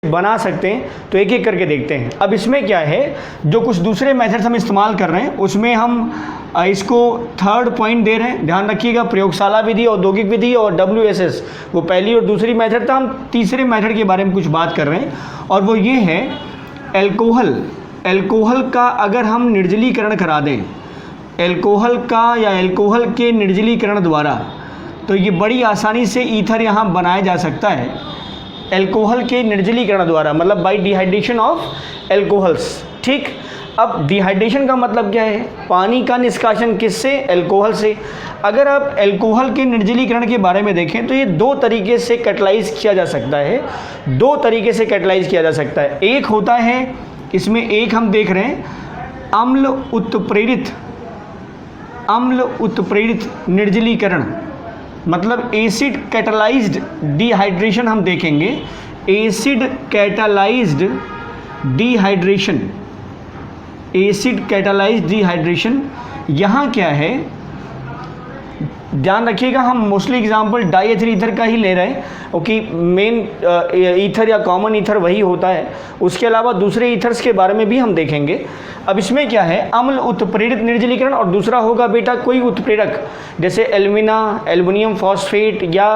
बना सकते हैं, तो एक एक करके देखते हैं। अब इसमें क्या है, जो कुछ दूसरे मेथड्स हम इस्तेमाल कर रहे हैं उसमें हम इसको थर्ड पॉइंट दे रहे हैं। ध्यान रखिएगा, प्रयोगशाला विधि, औद्योगिक विधि और WSS, वो पहली और दूसरी मेथड था। हम तीसरे मेथड के बारे में कुछ बात कर रहे हैं और वो ये है एल्कोहल। एल्कोहल का अगर हम निर्जलीकरण करा दें, एल्कोहल का या एल्कोहल के निर्जलीकरण द्वारा, तो ये बड़ी आसानी से ईथर यहाँ बनाया जा सकता है एल्कोहल के निर्जलीकरण द्वारा, मतलब बाय डिहाइड्रेशन ऑफ एल्कोहल्स। ठीक, अब डिहाइड्रेशन का मतलब क्या है, पानी का निष्कासन किससे, एल्कोहल से। अगर आप एल्कोहल के निर्जलीकरण के बारे में देखें तो ये दो तरीके से कैटलाइज किया जा सकता है, दो तरीके से कैटलाइज किया जा सकता है। एक होता है, इसमें एक हम देख रहे हैं अम्ल उत्प्रेरित निर्जलीकरण, मतलब एसिड कैटलाइज्ड डिहाइड्रेशन हम देखेंगे। Acid catalysed dehydration, acid catalysed dehydration यहाँ क्या है, ध्यान रखिएगा हम मोस्टली एग्जांपल डाईएथिल ईथर का ही ले रहे हैं, क्योंकि मेन ईथर या कॉमन ईथर वही होता है। उसके अलावा दूसरे ईथर्स के बारे में भी हम देखेंगे। अब इसमें क्या है, अम्ल उत्प्रेरित निर्जलीकरण और दूसरा होगा बेटा कोई उत्प्रेरक, जैसे एल्यूमिना, एल्युमिनियम फॉस्फेट या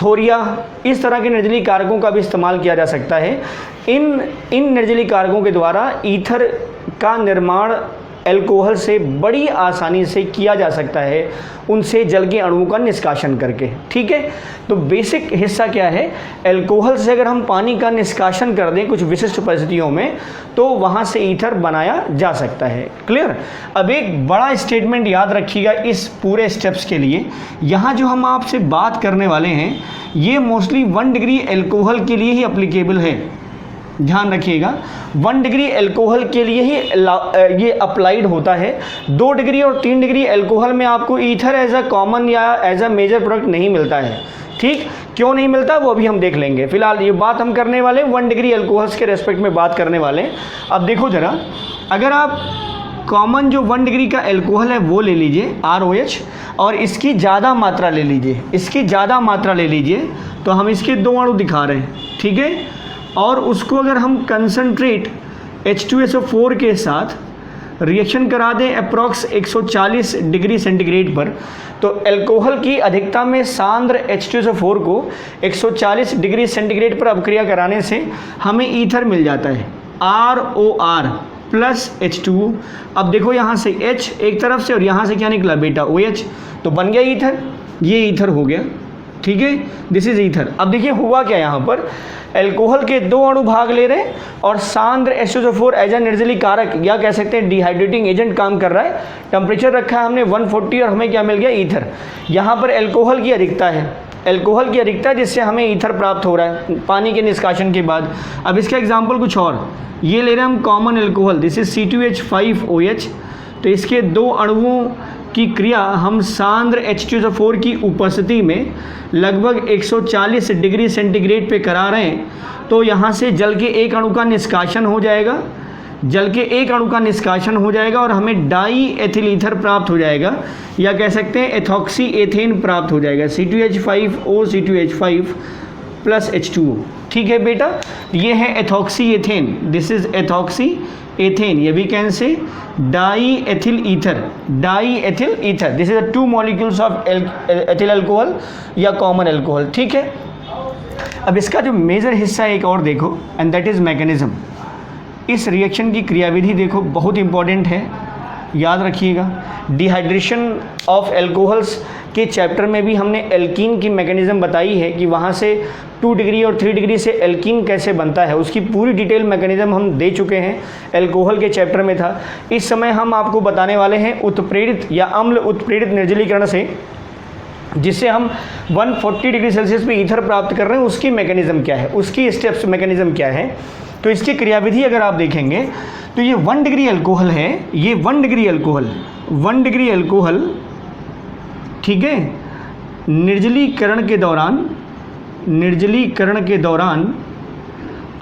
थोरिया, इस तरह के निर्जली कारकों का भी इस्तेमाल किया जा सकता है। इन निर्जली कारकों के द्वारा ईथर का निर्माण एल्कोहल से बड़ी आसानी से किया जा सकता है, उनसे जल के अणुओं का निष्कासन करके। ठीक है, तो बेसिक हिस्सा क्या है, एल्कोहल से अगर हम पानी का निष्कासन कर दें कुछ विशिष्ट परिस्थितियों में, तो वहाँ से ईथर बनाया जा सकता है। क्लियर। अब एक बड़ा स्टेटमेंट याद रखिएगा इस पूरे स्टेप्स के लिए, यहाँ जो हम आपसे बात करने वाले हैं ये मोस्टली 1 डिग्री एल्कोहल के लिए ही अप्लीकेबल है। ध्यान रखिएगा, 1 डिग्री एल्कोहल के लिए ही ये अप्लाइड होता है। 2 डिग्री और 3 डिग्री एल्कोहल में आपको ईथर एज अ कॉमन या एज अ मेजर प्रोडक्ट नहीं मिलता है। ठीक, क्यों नहीं मिलता वो भी हम देख लेंगे। फिलहाल ये बात हम करने वाले 1 डिग्री एल्कोहल्स के रेस्पेक्ट में बात करने वाले हैं। अब देखो ज़रा, अगर आप कॉमन जो 1 डिग्री का एल्कोहल है वो ले लीजिए ROH, और इसकी ज़्यादा मात्रा ले लीजिए, इसकी ज़्यादा मात्रा ले लीजिए, तो हम इसके 2 अणु दिखा रहे हैं। ठीक है, और उसको अगर हम कंसनट्रेट H2SO4 के साथ रिएक्शन करा दें अप्रॉक्स 140 डिग्री सेंटीग्रेड पर, तो एल्कोहल की अधिकता में सांद्र H2SO4 को 140 डिग्री सेंटीग्रेड पर अपक्रिया कराने से हमें ईथर मिल जाता है ROR प्लस H2O। अब देखो यहाँ से H एक तरफ से और यहाँ से क्या निकला बेटा OH, तो बन गया ईथर, ये ईथर हो गया। ठीक है, दिस इज ईथर। अब देखिए हुआ क्या, यहाँ पर एल्कोहल के 2 अणु भाग ले रहे हैं और सांद्र H2SO4 एज ए निर्जली कारक या कह सकते हैं डिहाइड्रेटिंग एजेंट काम कर रहा है। टेम्परेचर रखा है हमने 140 और हमें क्या मिल गया, ईथर। यहाँ पर एल्कोहल की अधिकता है, एल्कोहल की अधिकता जिससे हमें ईथर प्राप्त हो रहा है पानी के निष्कासन के बाद। अब इसका एग्जाम्पल कुछ और, ये ले रहे हैं हम common alcohol, this is C2H5OH। तो इसके 2 अणुओं की क्रिया हम सांद्र H2SO4 की उपस्थिति में लगभग 140 डिग्री सेंटीग्रेड पे करा रहे हैं, तो यहाँ से जल के एक अणु का निष्कासन हो जाएगा, जल के एक अणु का निष्कासन हो जाएगा और हमें डाई एथिल ईथर प्राप्त हो जाएगा, या कह सकते हैं एथॉक्सी एथेन प्राप्त हो जाएगा, C2H5O C2H5 प्लस H2O। ठीक है बेटा, ये है ethoxy ethane, this is ethoxy ethane, ये we can say di ethyl ether, di ethyl ether, this is the 2 molecules of ethyl alcohol या कॉमन अल्कोहल। ठीक है, अब इसका जो मेजर हिस्सा एक और देखो, एंड दैट इज मैकेनिज्म। इस रिएक्शन की क्रियाविधि देखो, बहुत इंपॉर्टेंट है, याद रखिएगा। डिहाइड्रेशन ऑफ एल्कोहल्स के चैप्टर में भी हमने एल्कीन की मैकेनिज्म बताई है कि वहाँ से 2 डिग्री और 3 डिग्री से एल्कीन कैसे बनता है, उसकी पूरी डिटेल मैकेनिज्म हम दे चुके हैं, एल्कोहल के चैप्टर में था। इस समय हम आपको बताने वाले हैं उत्प्रेरित या अम्ल उत्प्रेरित निर्जलीकरण से, जिससे हम 140 डिग्री सेल्सियस पे ईथर प्राप्त कर रहे हैं, उसकी मैकेनिज्म क्या है, उसकी स्टेप्स मैकेनिज्म क्या है। तो इसकी क्रियाविधि अगर आप देखेंगे तो ये 1 डिग्री एल्कोहल है, ये 1 डिग्री एल्कोहल, 1 डिग्री एल्कोहल, ठीक है, निर्जलीकरण के दौरान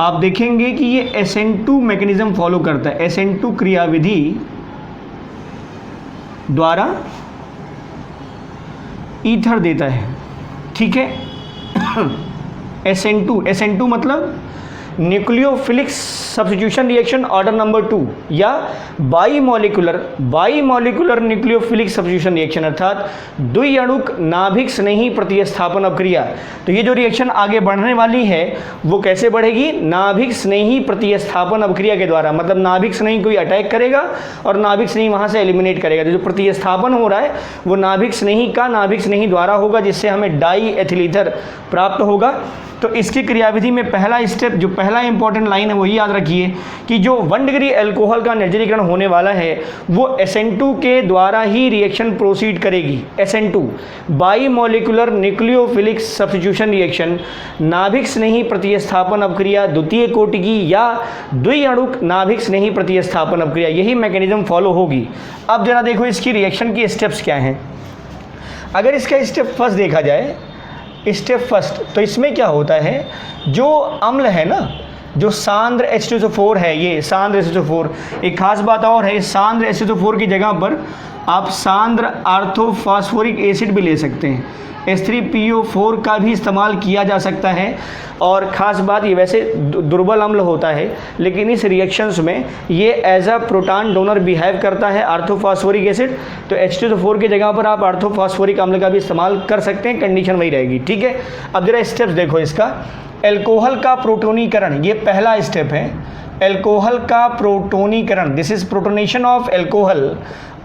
आप देखेंगे कि ये SN2 मैकेनिज्म फॉलो करता है, SN2 क्रियाविधि द्वारा ईथर देता है। ठीक है, SN2 मतलब nucleophilic substitution reaction order number 2, या बाईमोलिकुलर न्यूक्लियोफिलिक सब्स्टिट्यूशन रिएक्शन अर्थात द्विअणुक नाभिक स्नेही प्रतिस्थापन अपक्रिया। तो ये जो रिएक्शन आगे बढ़ने वाली है वो कैसे बढ़ेगी? नाभिक स्नेही प्रतिस्थापन अपक्रिया के द्वारा। मतलब नाभिक स्नेही कोई अटैक करेगा और नाभिक स्नेही वहाँ से एलिमिनेट करेगा। तो जो प्रतिस्थापन हो रहा है वो नाभिक स्नेही द्वारा होगा, जिससे हमें डाई एथिल ईथर प्राप्त होगा। तो इसकी क्रियाविधि में पहला स्टेप, जो पहला इंपॉर्टेंट लाइन है वही याद रखिए कि जो 1 डिग्री एल्कोहल का निर्जलीकरण होने वाला है वो SN2 के द्वारा ही रिएक्शन प्रोसीड करेगी। SN2 bimolecular nucleophilic substitution reaction, नाभिक स्नेही प्रतिस्थापन अपक्रिया द्वितीय कोटि की या द्विअणुक नाभिक स्नेही प्रतिस्थापन अपक्रिया, यही मैकेनिज्म फॉलो होगी। अब जरा देखो इसकी रिएक्शन की स्टेप्स क्या हैं। अगर इसका स्टेप फर्स्ट देखा जाए, स्टेप फर्स्ट, तो इसमें क्या होता है, जो अम्ल है ना, जो सांद्र H2SO4 है, ये सांद्र H2SO4, एक खास बात और है, सांद्र H2SO4 की जगह पर आप सांद्र ऑर्थोफॉस्फोरिक एसिड भी ले सकते हैं, H3PO4 का भी इस्तेमाल किया जा सकता है। और ख़ास बात, ये वैसे दुर्बल अम्ल होता है लेकिन इस रिएक्शंस में ये as a proton donor behave करता है, ऑर्थोफॉस्फोरिक एसिड। तो H2SO4 की जगह पर आप ऑर्थोफॉस्फोरिक अम्ल का भी इस्तेमाल कर सकते हैं, कंडीशन वही रहेगी। ठीक है, अब जरा स्टेप्स देखो इसका। एल्कोहल का प्रोटोनीकरण, ये पहला स्टेप है, एल्कोहल का प्रोटोनीकरण, this is protonation of alcohol.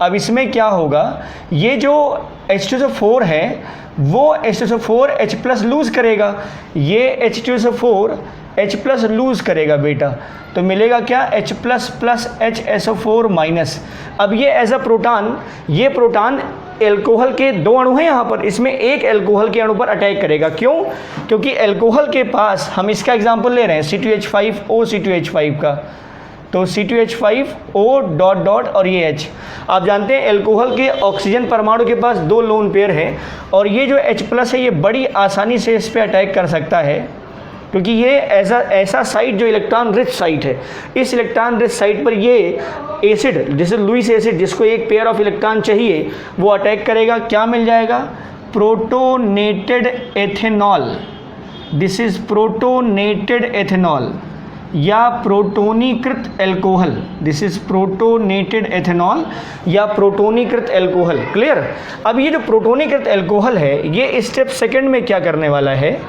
अब इसमें क्या होगा, ये जो H2SO4 है वो H2SO4 H+ लूज़ करेगा, ये H2SO4 H+ लूज़ करेगा बेटा, तो मिलेगा क्या, H+ + HSO4 माइनस। अब ये एज अ प्रोटॉन, ये प्रोटॉन एल्कोहल के 2 अणु हैं यहाँ पर, इसमें एक एल्कोहल के अणु पर अटैक करेगा। क्यों? क्योंकि एल्कोहल के पास, हम इसका एग्जांपल ले रहे हैं C2H5O C2H5 का, तो C2H5O ... और ये H। आप जानते हैं एल्कोहल के ऑक्सीजन परमाणु के पास 2 लोन पेयर है और ये जो H+ है ये बड़ी आसानी से इस पे अटैक कर सकता है, क्योंकि ये ऐसा साइट जो इलेक्ट्रॉन रिच साइट है, इस इलेक्ट्रॉन रिच साइट पर ये एसिड, जैसे लुईस एसिड, जिसको एक पेयर ऑफ इलेक्ट्रॉन चाहिए, वो अटैक करेगा। क्या मिल जाएगा? Protonated ethanol, this is protonated ethanol या प्रोटोनीकृत alcohol, this is protonated ethanol या प्रोटोनीकृत एल्कोहल। क्लियर? अब ये जो प्रोटोनीकृत एल्कोहल है ये स्टेप सेकंड में क्या करने वाला है,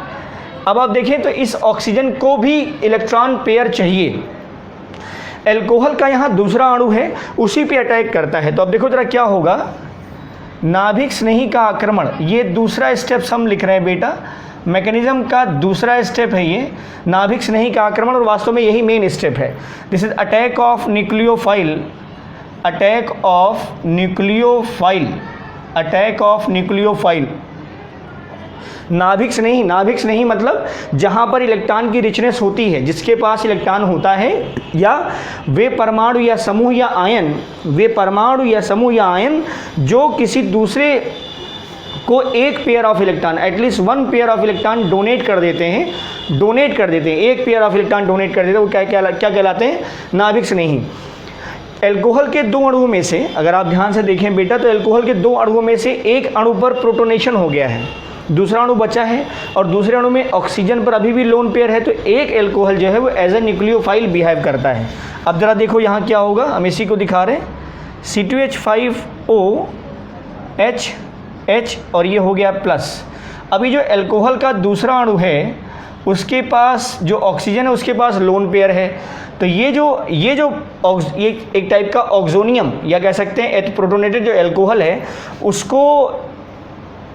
अब आप देखें तो इस ऑक्सीजन को भी इलेक्ट्रॉन पेयर चाहिए, एल्कोहल का यहाँ दूसरा अणु है उसी पे अटैक करता है। तो अब देखो जरा क्या होगा, नाभिक स्नेही का आक्रमण, ये दूसरा स्टेप हम लिख रहे हैं बेटा, मैकेनिज्म का दूसरा स्टेप है ये, नाभिक स्नेही का आक्रमण, और वास्तव में यही मेन स्टेप है। This is attack of nucleophile, attack of nucleophile, attack of nucleophile. नाभिक स्नेही मतलब जहाँ पर इलेक्ट्रॉन की रिचनेस होती है, जिसके पास इलेक्ट्रॉन होता है, या वे परमाणु या समूह या आयन, वे परमाणु या समूह या आयन जो किसी दूसरे को एक pair of electron, at least 1 pair of electron donate कर देते हैं, एक पेयर ऑफ इलेक्ट्रॉन डोनेट कर देते हैं, वो क्या कहलाते हैं? नाभिक स्नेही। एल्कोहल के 2 अणुओं में से, अगर आप ध्यान से देखें बेटा, तो एल्कोहल के 2 अणुओं में से एक अणु पर प्रोटोनेशन हो गया है, दूसरा अणु बचा है, और दूसरे अणु में ऑक्सीजन पर अभी भी लोन पेयर है, तो एक एल्कोहल जो है वो एज ए न्यूक्लियोफाइल बिहेव करता है। अब जरा देखो यहाँ क्या होगा, हम इसी को दिखा रहे हैं, C2H5O H और ये हो गया प्लस। अभी जो एल्कोहल का दूसरा अणु है उसके पास जो ऑक्सीजन है उसके पास लोन पेयर है, तो ये एक टाइप का ऑक्सोनियम या कह सकते हैं प्रोटोनेटेड जो एल्कोहल है उसको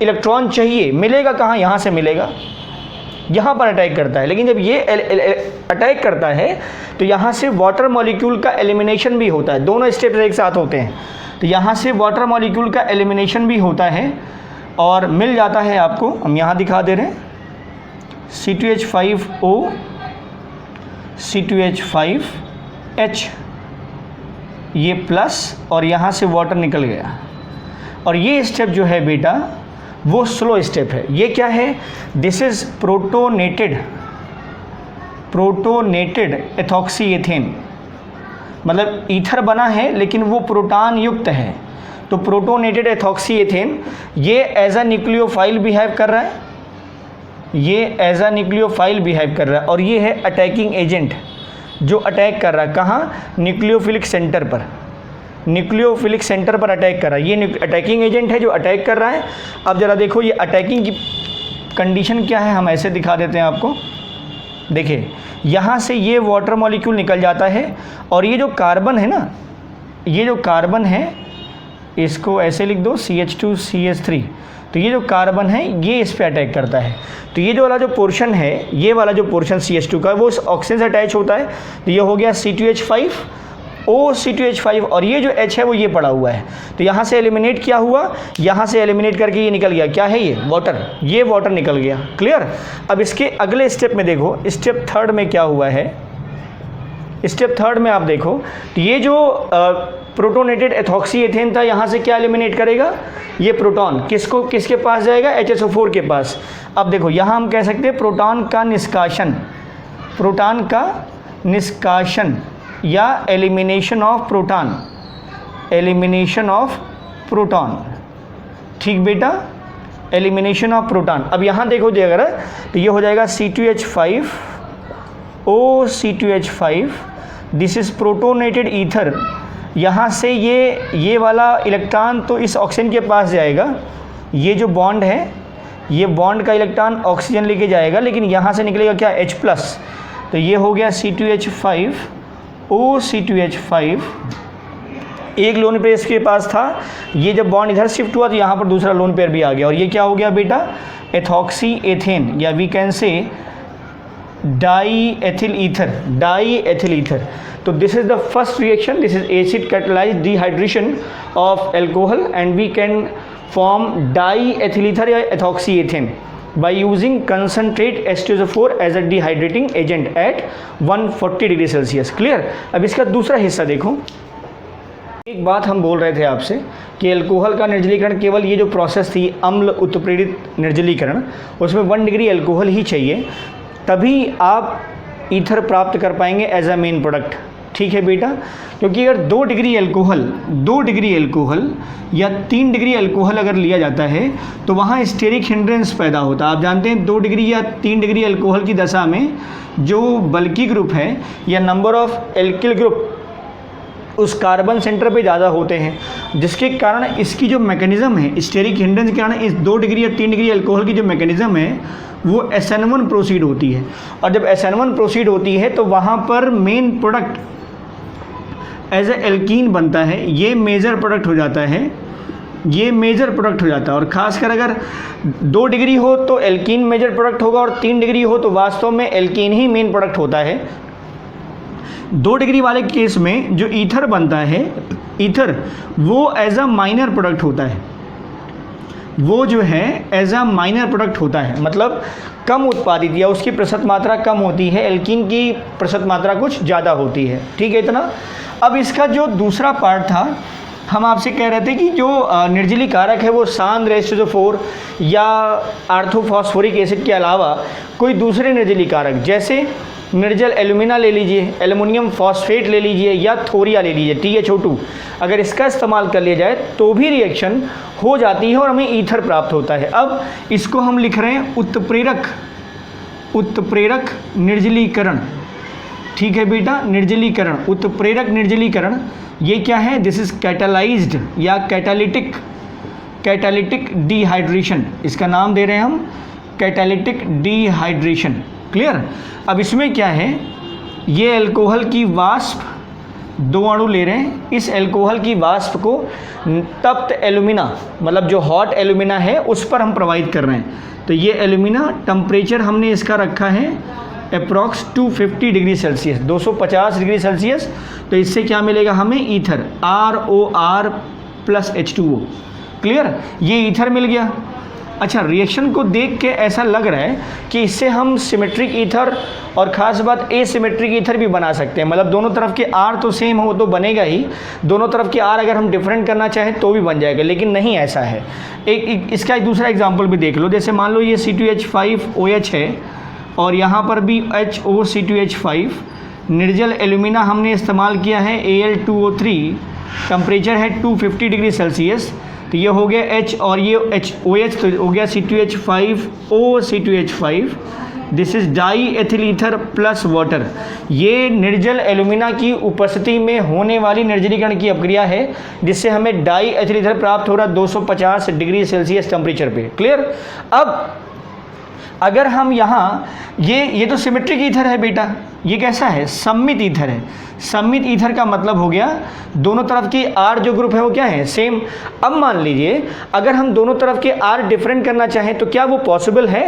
इलेक्ट्रॉन चाहिए, मिलेगा कहाँ? यहाँ से मिलेगा, यहाँ पर अटैक करता है। लेकिन जब ये अटैक करता है तो यहाँ से वाटर मॉलिक्यूल का एलिमिनेशन भी होता है, दोनों स्टेप्स एक साथ होते हैं। तो यहाँ से वाटर मॉलिक्यूल का एलिमिनेशन भी होता है और मिल जाता है आपको, हम यहाँ दिखा दे रहे हैं, C2H5O C2H5H, ये प्लस और यहाँ से वाटर निकल गया। और ये स्टेप जो है बेटा वो स्लो स्टेप है। ये क्या है? This is protonated ethoxy ethane, मतलब ईथर बना है लेकिन वो प्रोटॉन युक्त है, तो प्रोटोनेटेड एथॉक्सी एथेन ये एज अ न्यूक्लियोफाइल बिहेव कर रहा है, ये एज अ न्यूक्लियोफाइल बिहेव कर रहा है, और ये है अटैकिंग एजेंट जो अटैक कर रहा है। कहाँ? न्यूक्लियोफिलिक सेंटर पर, न्यूक्लियोफिलिक सेंटर पर अटैक कर रहा है। ये अटैकिंग एजेंट है जो अटैक कर रहा है। अब ज़रा देखो ये अटैकिंग की कंडीशन क्या है, हम ऐसे दिखा देते हैं आपको। देखिए यहाँ से ये वाटर मॉलिक्यूल निकल जाता है, और ये जो कार्बन है ना, ये जो कार्बन है इसको ऐसे लिख दो CH2CH3। तो ये जो कार्बन है ये इस पे अटैक करता है। तो ये जो वाला जो पोर्शन है, ये वाला जो पोर्शन CH2 का, वो इस ऑक्सीजन से अटैच होता है। तो ये हो गया C2H5 OC2H5, और ये जो H है वो ये पड़ा हुआ है। तो यहाँ से एलिमिनेट क्या हुआ, यहाँ से एलिमिनेट करके ये निकल गया, क्या है ये? वाटर। ये वाटर निकल गया। क्लियर? अब इसके अगले स्टेप में देखो, स्टेप थर्ड में क्या हुआ है। स्टेप थर्ड में आप देखो, तो ये जो प्रोटोनेटेड एथॉक्सी एथेन था, यहाँ से क्या एलिमिनेट करेगा? ये प्रोटॉन किसको, किसके पास जाएगा? HSO4 के पास। अब देखो यहाँ हम कह सकते हैं प्रोटॉन का निष्कासन, प्रोटॉन का निष्कासन या elimination of proton, elimination of proton. ठीक बेटा, एलिमिनेशन ऑफ प्रोटॉन। अब यहाँ देखो जी अगर, तो ये हो जाएगा C2H5 OC2H5, this is protonated ether. यहाँ से ये वाला इलेक्ट्रॉन तो इस ऑक्सीजन के पास जाएगा, ये जो बॉन्ड है, ये बॉन्ड का इलेक्ट्रॉन ऑक्सीजन लेके जाएगा, लेकिन यहाँ से निकलेगा क्या? H+। तो ये हो गया C2H5 OC2H5, एक लोन पेयर इसके पास था, ये जब बॉन्ड इधर शिफ्ट हुआ तो यहाँ पर दूसरा लोन पेयर भी आ गया, और ये क्या हो गया बेटा? एथॉक्सी एथेन, या we can say di ethyl ether, di ethyl ether. तो this is the first reaction, this is acid catalysed dehydration of alcohol, and we can form di ethyl ether या ethoxy ethane by using concentrate H2SO4 as a dehydrating agent at 140 degree Celsius. Clear? अब इसका दूसरा हिस्सा देखो। एक बात हम बोल रहे थे आपसे कि एल्कोहल का निर्जलीकरण, केवल ये जो प्रोसेस थी अम्ल उत्प्रेरित निर्जलीकरण, उसमें 1 डिग्री एल्कोहल ही चाहिए, तभी आप ईथर प्राप्त कर पाएंगे एज अ मेन प्रोडक्ट। ठीक है बेटा, क्योंकि अगर 2 डिग्री एल्कोहल या 3 डिग्री एल्कोहल अगर लिया जाता है तो वहाँ स्टेरिक हिंड्रेंस पैदा होता है। आप जानते हैं 2 डिग्री या 3 डिग्री एल्कोहल की दशा में जो बल्की ग्रुप है या नंबर ऑफ एल्किल ग्रुप उस कार्बन सेंटर पे ज़्यादा होते हैं, जिसके कारण इसकी जो मैकेनिज़्म है स्टेरिक हिंड्रेंस के कारण, इस 2 डिग्री या 3 डिग्री एल्कोहल की जो मैकेनिज़्म है वो SN1 प्रोसीड होती है। और जब SN1 प्रोसीड होती है तो वहाँ पर main product as a alkene बनता है, ये मेजर प्रोडक्ट हो जाता है, ये मेजर प्रोडक्ट हो जाता है। और ख़ासकर अगर 2 डिग्री हो तो एल्कीन मेजर प्रोडक्ट होगा, और 3 डिग्री हो तो वास्तव में एल्कीन ही मेन प्रोडक्ट होता है। 2 डिग्री वाले केस में जो ईथर बनता है, ईथर वो एज अ माइनर प्रोडक्ट होता है, वो जो है एज अ माइनर प्रोडक्ट होता है, मतलब कम उत्पादित या उसकी प्रतिशत मात्रा कम होती है, एल्कीन की प्रतिशत मात्रा कुछ ज़्यादा होती है। ठीक है इतना। अब इसका जो दूसरा पार्ट था, हम आपसे कह रहे थे कि जो निर्जली कारक है वो सांद्र H2SO4 या आर्थोफॉस्फोरिक एसिड के अलावा कोई दूसरे निर्जली कारक, जैसे निर्जल एल्यूमिना ले लीजिए, एल्युमिनियम फॉस्फेट ले लीजिए, या थोरिया ले लीजिए THO2, अगर इसका इस्तेमाल कर लिया जाए तो भी रिएक्शन हो जाती है और हमें ईथर प्राप्त होता है। अब इसको हम लिख रहे हैं उत्प्रेरक निर्जलीकरण। ठीक है बेटा, निर्जलीकरण, उत्प्रेरक निर्जलीकरण, ये क्या है? दिस इज कैटालाइज्ड या कैटालिटिक डिहाइड्रेशन, इसका नाम दे रहे हैं हम कैटालिटिक डिहाइड्रेशन। क्लियर? अब इसमें क्या है, ये अल्कोहल की वाष्प 2 अणु ले रहे हैं, इस अल्कोहल की वाष्प को तप्त एल्यूमिना, मतलब जो हॉट एल्यूमिना है उस पर हम प्रोवाइड कर रहे हैं। तो ये एल्यूमिना टेम्परेचर हमने इसका रखा है approx 250 degree Celsius, 250 degree Celsius. तो इससे क्या मिलेगा हमें? Ether, ROR + H2O। क्लियर? ये ईथर मिल गया। अच्छा, रिएक्शन को देख के ऐसा लग रहा है कि इससे हम सिमेट्रिक ईथर और ख़ास बात एसिमेट्रिक ईथर भी बना सकते हैं, मतलब दोनों तरफ के R तो सेम हो तो बनेगा ही, दोनों तरफ के R अगर हम डिफरेंट करना चाहें तो भी बन जाएगा, लेकिन नहीं ऐसा है। इसका एक दूसरा एग्जाम्पल भी देख लो, जैसे मान लो ये C2H5OH है और यहाँ पर भी HOC2H5, निर्जल एल्यूमिना हमने इस्तेमाल किया है Al2O3, टेम्परेचर है 250 डिग्री सेल्सियस, तो ये हो गया H और ये OH, तो हो गया C2H5O C2H5। This is die ethyl ether plus water. ये निर्जल एल्यूमिना की उपस्थिति में होने वाली निर्जलीकरण की अपक्रिया है, जिससे हमें डाई एथिल ईथर प्राप्त हो रहा 250 डिग्री सेल्सियस टेम्परेचर पे। क्लियर। अब अगर हम यहाँ ये तो सिमेट्रिक ईथर है बेटा, ये कैसा है, सममित ईथर है। सममित ईथर का मतलब हो गया दोनों तरफ की R जो ग्रुप है वो क्या है, सेम। अब मान लीजिए अगर हम दोनों तरफ के R डिफरेंट करना चाहें तो क्या वो पॉसिबल है,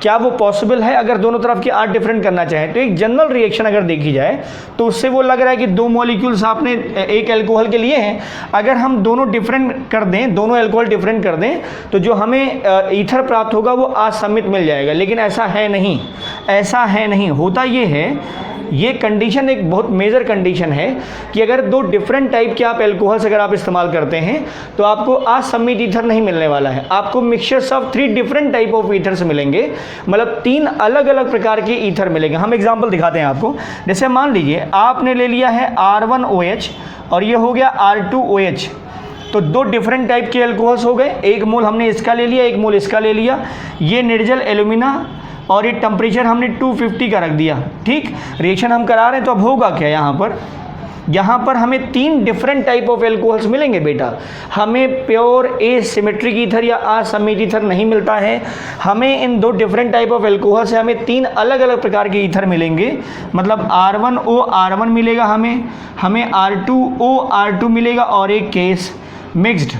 क्या वो पॉसिबल है? अगर दोनों तरफ की R डिफरेंट करना चाहें तो एक जनरल रिएक्शन अगर देखी जाए तो उससे वो लग रहा है कि दो मॉलिक्यूल्स आपने एक अल्कोहल के लिए हैं, अगर हम दोनों डिफरेंट कर दें, दोनों अल्कोहल डिफरेंट कर दें तो जो हमें ईथर प्राप्त होगा वो असमित मिल जाएगा। लेकिन ऐसा है नहीं, ऐसा है नहीं। होता ये है, ये कंडीशन एक बहुत मेजर कंडीशन है कि अगर दो डिफरेंट टाइप के आप एल्कोहल्स अगर आप इस्तेमाल करते हैं तो आपको असमित ईथर नहीं मिलने वाला है, आपको mixtures of 3 different type of ethers मिलेंगे, मतलब 3 अलग अलग प्रकार के ईथर मिलेंगे। हम एग्जांपल दिखाते हैं आपको। जैसे मान लीजिए आपने ले लिया है R1OH और ये हो गया R2OH, तो 2 डिफरेंट टाइप के एल्कोहल्स हो गए। एक मोल हमने इसका ले लिया, एक मोल इसका ले लिया। ये निर्जल एल्यूमिना और ये टेम्परेचर हमने 250 का रख दिया। ठीक, रिएक्शन हम करा रहे हैं तो अब होगा क्या, यहाँ पर हमें 3 डिफरेंट टाइप ऑफ एल्कोहल्स मिलेंगे बेटा। हमें प्योर एसिमेट्रिक ईथर या असमित ईथर नहीं मिलता है, हमें इन 2 डिफरेंट टाइप ऑफ एल्कोहल से हमें 3 अलग अलग प्रकार के ईथर मिलेंगे। मतलब R1O R1 मिलेगा, हमें R2O R2 मिलेगा और एक केस मिक्स्ड।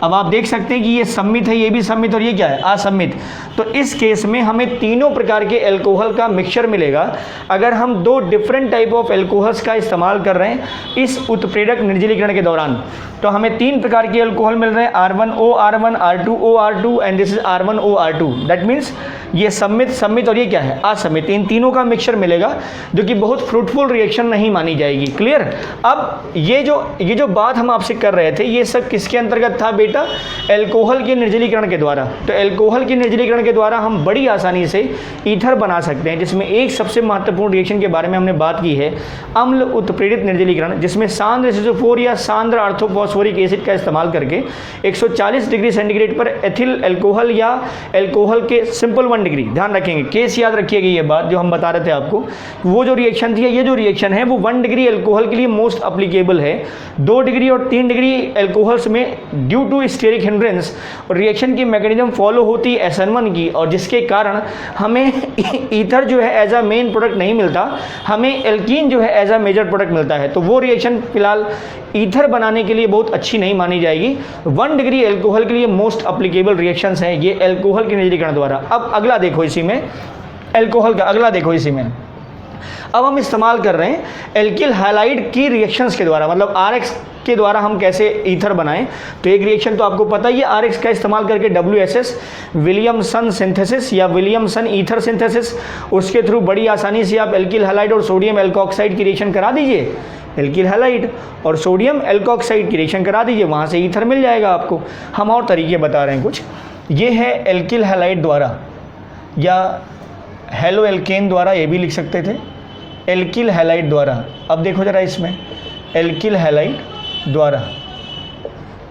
अब आप देख सकते हैं कि ये सम्मित है, ये भी सम्मित और ये क्या है, असम्मित। तो इस केस में हमें तीनों प्रकार के एल्कोहल का मिक्सचर मिलेगा। अगर हम 2 डिफरेंट टाइप ऑफ एल्कोहल्स का इस्तेमाल कर रहे हैं इस उत्प्रेरक निर्जलीकरण के दौरान, तो हमें 3 प्रकार के एल्कोहल मिल रहे हैं, R1O R1, R2O R2 and this is R1O R2। That means ये सम्मित और ये क्या है, असम्मित। इन तीनों का मिक्सचर मिलेगा जो कि बहुत फ्रूटफुल रिएक्शन नहीं मानी जाएगी। क्लियर। अब ये जो बात हम आपसे कर रहे थे ये सब किसके अंतर्गत था बेटा, एल्कोहल के निर्जलीकरण के द्वारा। तो एल्कोहल के निर्जलीकरण के द्वारा हम बड़ी आसानी से ईथर बना सकते हैं, जिसमें एक सबसे महत्वपूर्ण रिएक्शन के बारे में हमने बात की है, अम्ल उत्प्रेरित निर्जलीकरण, जिसमें सांद्र SO4 या सांद्र ऑर्थोफॉस्फोरिक एसिड का इस्तेमाल करके 140 डिग्री सेंटीग्रेड पर एथिल अल्कोहल या अल्कोहल के सिंपल 1 डिग्री, ध्यान रखेंगे, केस याद रखिएगा ये बात जो हम बता रहे थे आपको, वो जो रिएक्शन थी, ये जो रिएक्शन है वो 1 डिग्री अल्कोहल के लिए मोस्ट अप्लीकेबल है। 2 डिग्री और 3 डिग्री अल्कोहल्स में due to steric hindrance reaction की मैकेनिज्म फॉलो होती है SN1 की, और जिसके कारण हमें ईथर जो है एज अ मेन प्रोडक्ट नहीं मिलता, हमें एल्कीन जो है एज अ मेजर प्रोडक्ट मिलता है। तो वो रिएक्शन फिलहाल ईथर बनाने के लिए बहुत अच्छी नहीं मानी जाएगी। 1 डिग्री एल्कोहल के लिए मोस्ट अप्लीकेबल रिएक्शंस हैं ये एल्कोहल के निर्जलीकरण द्वारा। अब अगला देखो इसी में, एल्कोहल का अगला देखो इसी में, अब हम इस्तेमाल कर रहे हैं एल्किल हैलाइड की रिएक्शंस के द्वारा, मतलब RX के द्वारा हम कैसे ईथर बनाएं। तो एक रिएक्शन तो आपको पता ही है, RX का इस्तेमाल करके WSS विलियमसन सिंथेसिस या विलियमसन ईथर सिंथेसिस, उसके थ्रू बड़ी आसानी से आप एल्किल हैलाइड और सोडियम एल्कोक्साइड की रिएक्शन करा दीजिए, एल्किल हैलाइड और सोडियम एल्कोक्साइड की रिएक्शन करा दीजिए, वहाँ से ईथर मिल जाएगा आपको। हम और तरीके बता रहे हैं कुछ, ये है एल्किल हैलाइड द्वारा या हेलो एल्केन द्वारा, ये भी लिख सकते थे, एल्किल हैलाइड द्वारा। अब देखो जरा इसमें एल्किल हैलाइड द्वारा,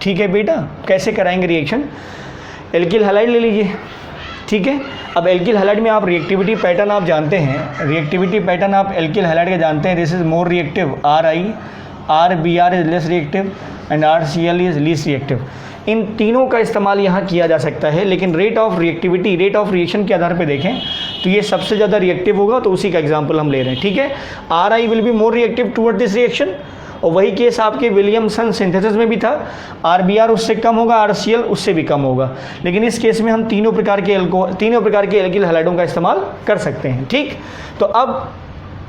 ठीक है बेटा, कैसे कराएंगे रिएक्शन, एल्किल हैलाइड ले लीजिए, ठीक है। अब एल्किल हैलाइड में आप रिएक्टिविटी पैटर्न आप जानते हैं, रिएक्टिविटी पैटर्न आप एल्किल हैलाइड का जानते हैं, this is more reactive, RBr is less reactive and RCl is least reactive. इन तीनों का इस्तेमाल यहाँ किया जा सकता है, लेकिन rate of reactivity, rate of reaction के आधार पे देखें तो ये सबसे ज़्यादा रिएक्टिव होगा, तो उसी का एग्जांपल हम ले रहे हैं, ठीक है। RI will be more reactive toward this reaction, और वही केस आपके विलियमसन सिंथेसिस में भी था, RBr उससे कम होगा, RCl उससे भी कम होगा, लेकिन इस केस में हम तीनों प्रकार के एल्किल हैलाइडों का इस्तेमाल कर सकते हैं, ठीक। तो अब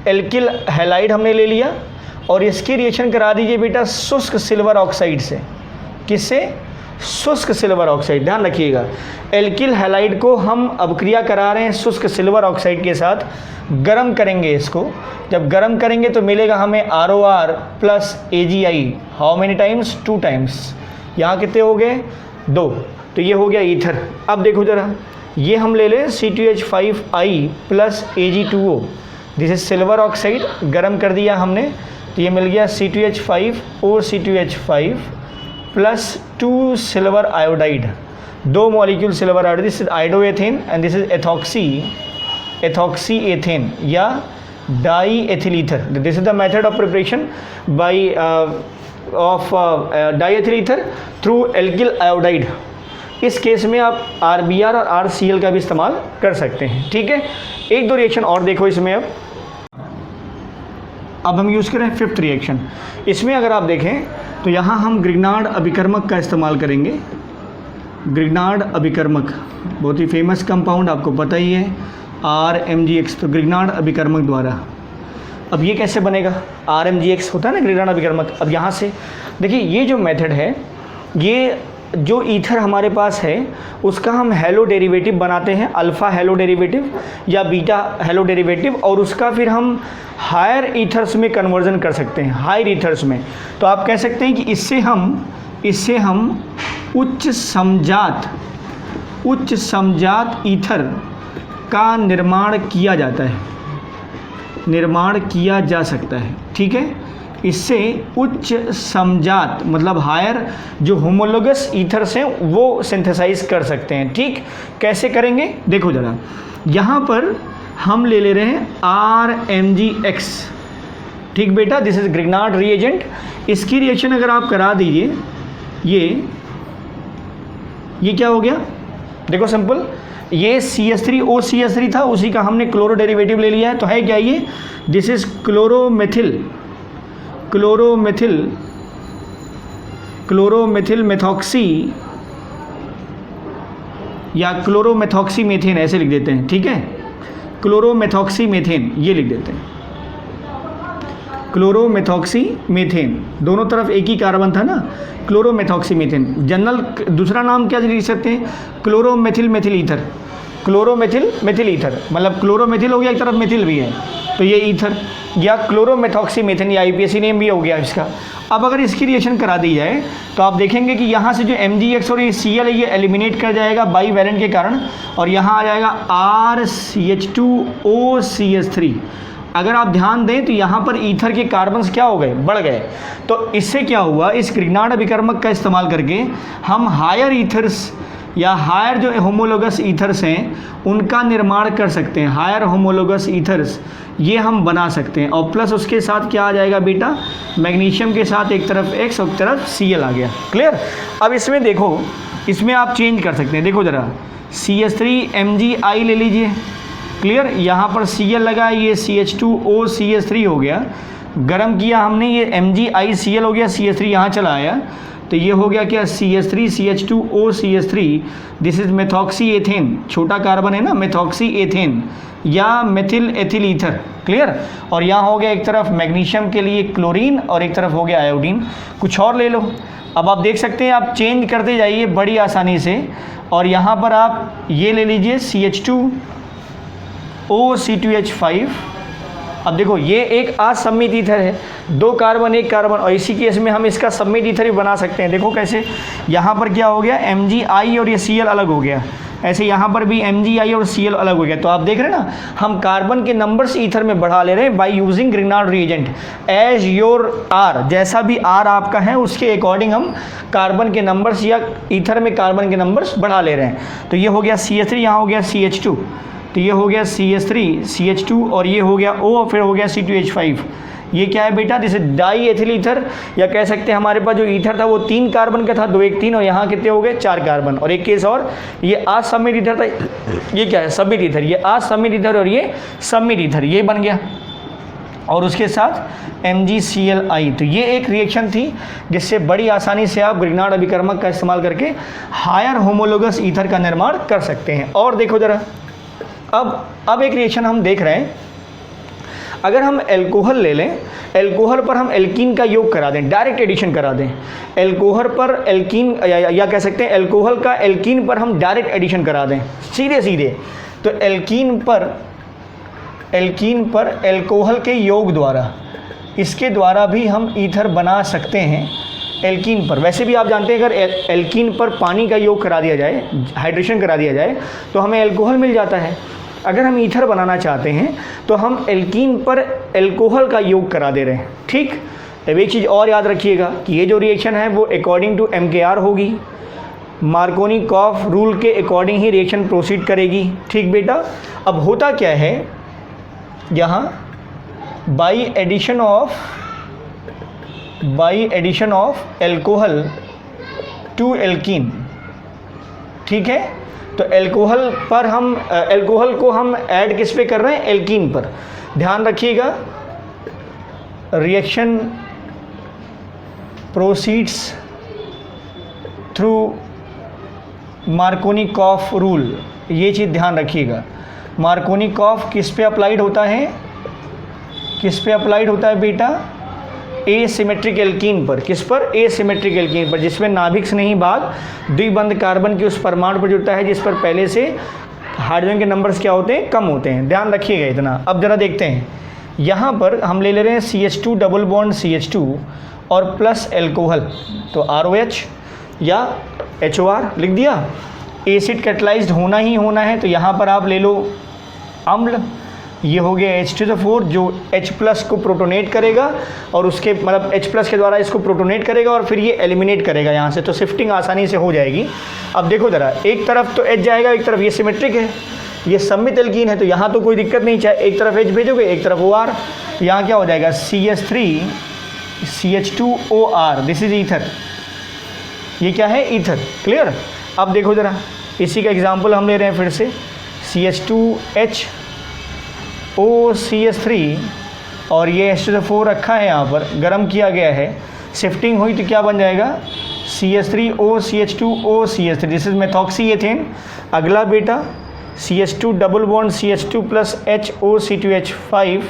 एल्किल हैलाइड हमने ले लिया और इसकी रिएक्शन करा दीजिए बेटा शुष्क सिल्वर ऑक्साइड से। किससे? शुष्क सिल्वर ऑक्साइड, ध्यान रखिएगा, एल्किल हैलाइड को हम अपक्रिया करा रहे हैं शुष्क सिल्वर ऑक्साइड के साथ, गरम करेंगे इसको, जब गरम करेंगे तो मिलेगा हमें ROR plus AgI, how many times, 2 times, यहाँ कितने हो गए, 2, तो ये हो गया ईथर। अब देखो जरा, ये हम ले लें C2H5I plus Ag2O, this is silver oxide, गरम कर दिया हमने, तो ये मिल गया C2H5 और C2H5 plus 2 silver iodide, 2 molecule silver iodide, this is iodoethane and this is ethoxy ethane या di ethyl ether. This is the method of preparation by of di ethyl ether through alkyl iodide. इस case में आप RBr और RCl का भी इस्तेमाल कर सकते हैं, ठीक है। एक दो रिएक्शन और देखो इसमें। अब हम यूज़ करें 5th रिएक्शन। इसमें अगर आप देखें तो यहाँ हम ग्रिग्नार्ड अभिकर्मक का इस्तेमाल करेंगे। ग्रिग्नार्ड अभिकर्मक बहुत ही फेमस कंपाउंड, आपको पता ही है, RMgX, तो ग्रिग्नार्ड अभिकर्मक द्वारा। अब ये कैसे बनेगा? RMgX होता है ना ग्रिग्नार्ड अभिकर्मक। अब यहाँ से देखिए ये जो मेथड है, ये जो ईथर हमारे पास है उसका हम हेलो डेरिवेटिव बनाते हैं, अल्फ़ा हेलो डेरिवेटिव या बीटा हेलो डेरिवेटिव, और उसका फिर हम हायर ईथर्स में कन्वर्जन कर सकते हैं, हायर ईथर्स में। तो आप कह सकते हैं कि इससे हम उच्च समजात ईथर का निर्माण किया जा सकता है, ठीक है। इससे उच्च समजात मतलब हायर जो होमोलोगस ईथर्स हैं वो सिंथेसाइज कर सकते हैं, ठीक। कैसे करेंगे देखो ज़रा, यहाँ पर हम ले रहे हैं RMgX, ठीक बेटा, दिस इज ग्रिग्नार्ड रिएजेंट। इसकी रिएक्शन अगर आप करा दीजिए, ये क्या हो गया देखो सिंपल, ये CH3OCH3 था, उसी का हमने क्लोरो डेरिवेटिव ले लिया है। तो है क्या ये? दिस इज क्लोरोमेथिल मेथॉक्सी या क्लोरोमेथॉक्सी मीथेन ऐसे लिख देते हैं, ठीक है। क्लोरोमेथॉक्सी मीथेन ये लिख देते हैं, क्लोरोमेथॉक्सी मीथेन, दोनों तरफ एक ही कार्बन था ना, क्लोरोमेथॉक्सी मीथेन। जनरल दूसरा नाम क्या लिख सकते हैं? क्लोरोमेथिल मेथिल ईथर, क्लोरोमेथिल मेथिल ईथर, मतलब क्लोरोमेथिल हो गया, एक तरफ मेथिल भी है तो ये ईथर, या क्लोरोमेथॉक्सी मीथेन, या IPSC नेम भी हो गया इसका। अब अगर इसकी रिएक्शन करा दी जाए तो आप देखेंगे कि यहाँ से जो MgX और ये Cl है ये एलिमिनेट कर जाएगा बाई वैलेंट के कारण, और यहाँ आ जाएगा RCH2OCH3। अगर आप ध्यान दें तो यहाँ पर ईथर के कार्बन्स क्या हो गए? बढ़ गए। तो इससे क्या हुआ? इस ग्रिग्नार्ड अभिकर्मक का इस्तेमाल करके हम हायर ईथर्स या हायर जो होमोलोगस ईथर्स हैं उनका निर्माण कर सकते हैं, हायर होमोलोगस ईथर्स ये हम बना सकते हैं। और प्लस उसके साथ क्या आ जाएगा बेटा? मैग्नीशियम के साथ एक तरफ X और एक तरफ Cl आ गया। क्लियर? अब इसमें देखो, इसमें आप चेंज कर सकते हैं, देखो ज़रा, CH3MgI ले लीजिए, क्लियर। यहाँ पर Cl लगा, ये CH2OCH3 हो गया, गर्म किया हमने, ये MgICl हो गया, CH3 यहाँ चला आया, तो ये हो गया क्या? CH3CH2OCH3, this is methoxy ethane, छोटा कार्बन है ना, मेथॉक्सी एथेन या मेथिल एथिल ईथर, क्लियर। और यहाँ हो गया एक तरफ मैग्नीशियम के लिए क्लोरीन और एक तरफ हो गया आयोडीन। कुछ और ले लो। अब आप देख सकते हैं, आप चेंज करते जाइए बड़ी आसानी से, और यहाँ पर आप ये ले लीजिए CH2OC2H5। अब देखो ये एक असम्मित ईथर है, 2 कार्बन 1 कार्बन, और इसी केस में हम इसका सम्मित ईथर भी बना सकते हैं। देखो कैसे, यहाँ पर क्या हो गया? MgI और ये Cl अलग हो गया, ऐसे यहाँ पर भी MgI और Cl अलग हो गया। तो आप देख रहे हैं ना, हम कार्बन के नंबर्स ईथर में बढ़ा ले रहे हैं by using Grignard reagent. As your R, जैसा भी R आपका है उसके अकॉर्डिंग हम कार्बन के नंबर्स या ईथर में कार्बन के नंबर्स बढ़ा ले रहे हैं। तो ये हो गया CH3, यहाँ हो गया CH2, तो ये हो गया CH3 CH2 और ये हो गया O और फिर हो गया C2H5। ये क्या है बेटा? दिस डाई एथिल ईथर, या कह सकते हैं हमारे पास जो ईथर था वो 3 कार्बन का था, 2 1 3, और यहाँ कितने हो गए? 4 कार्बन। और एक केस और, ये असम्मित ईथर था, ये क्या है? सम्मित ईथर। ये असम्मित ईथर और ये सम्मित ईथर, ये बन गया, और उसके साथ MgClI। तो ये एक रिएक्शन थी जिससे बड़ी आसानी से आप ग्रिग्नार्ड अभिकर्मक का इस्तेमाल करके हायर होमोलोगस ईथर का निर्माण कर सकते हैं। और देखो जरा, अब एक रिएक्शन हम देख रहे हैं, अगर हम एल्कोहल ले लें, एल्कोहल पर हम एल्कीन का योग करा दें, डायरेक्ट एडिशन करा दें, एल्कोहल पर एल्कीन या कह सकते हैं एल्कोहल का एल्कीन पर हम डायरेक्ट एडिशन करा दें सीधे सीधे, तो एल्कीन पर एल्कोहल के योग द्वारा, इसके द्वारा भी हम ईथर बना सकते हैं एल्कीन पर। वैसे भी आप जानते हैं अगर एल्कीन पर पानी का योग करा दिया जाए, हाइड्रेशन करा दिया जाए, तो हमें एल्कोहल मिल जाता है। अगर हम ईथर बनाना चाहते हैं तो हम एल्कीन पर एल्कोहल का योग करा दे रहे हैं, ठीक। अब एक चीज़ और याद रखिएगा कि ये जो रिएक्शन है वो अकॉर्डिंग टू MKR होगी, मार्कोनी-कॉफ रूल के अकॉर्डिंग ही रिएक्शन प्रोसीड करेगी। ठीक बेटा, अब होता क्या है यहाँ, by addition of alcohol to alkene, ठीक है। तो एल्कोहल पर हम एल्कोहल को हम ऐड किस पे कर रहे हैं, एल्कीन पर। ध्यान रखिएगा, रिएक्शन प्रोसीड्स थ्रू मार्कोनी-कॉफ रूल, ये चीज़ ध्यान रखिएगा। मार्कोनी-कॉफ किस पे अप्लाइड होता है, किस पे अप्लाइड होता है बेटा, एसिमेट्रिक एल्कीन पर। किस पर, एसिमेट्रिक एल्कीन पर, जिसमें नाभिक स्नेही भाग द्विबंध कार्बन के उस परमाणु पर जुड़ता है जिस पर पहले से हाइड्रोजन के नंबर्स क्या होते हैं, कम होते हैं। ध्यान रखिएगा इतना। अब जरा देखते हैं, यहाँ पर हम ले रहे हैं CH2 डबल बॉन्ड CH2 और प्लस एल्कोहल, तो ROH या HOR लिख दिया। एसिड कैटलाइज्ड होना ही होना है, तो यहाँ पर आप ले लो अम्ल, ये हो गया H2SO4 जो H प्लस को प्रोटोनेट करेगा और उसके मतलब H प्लस के द्वारा इसको प्रोटोनेट करेगा और फिर ये एलिमिनेट करेगा यहाँ से, तो शिफ्टिंग आसानी से हो जाएगी। अब देखो ज़रा, एक तरफ तो H जाएगा, एक तरफ ये सिमेट्रिक है, ये सममित एल्कीन है, तो यहाँ तो कोई दिक्कत नहीं, चाहे एक तरफ H भेजोगे एक तरफ OR, तो यहाँ क्या हो जाएगा CH3 CH2OR, this is ether, ये क्या है, ईथर। क्लियर। अब देखो ज़रा, इसी का एग्जाम्पल हम ले रहे हैं फिर से, CH2HOCH3 और ये H2SO4 रखा है यहाँ पर, गर्म किया गया है, शिफ्टिंग हुई तो क्या बन जाएगा, CH3OCH2OCH3, this is methoxy ethane. अगला बेटा CH2 double bond CH2 plus HOC2H5,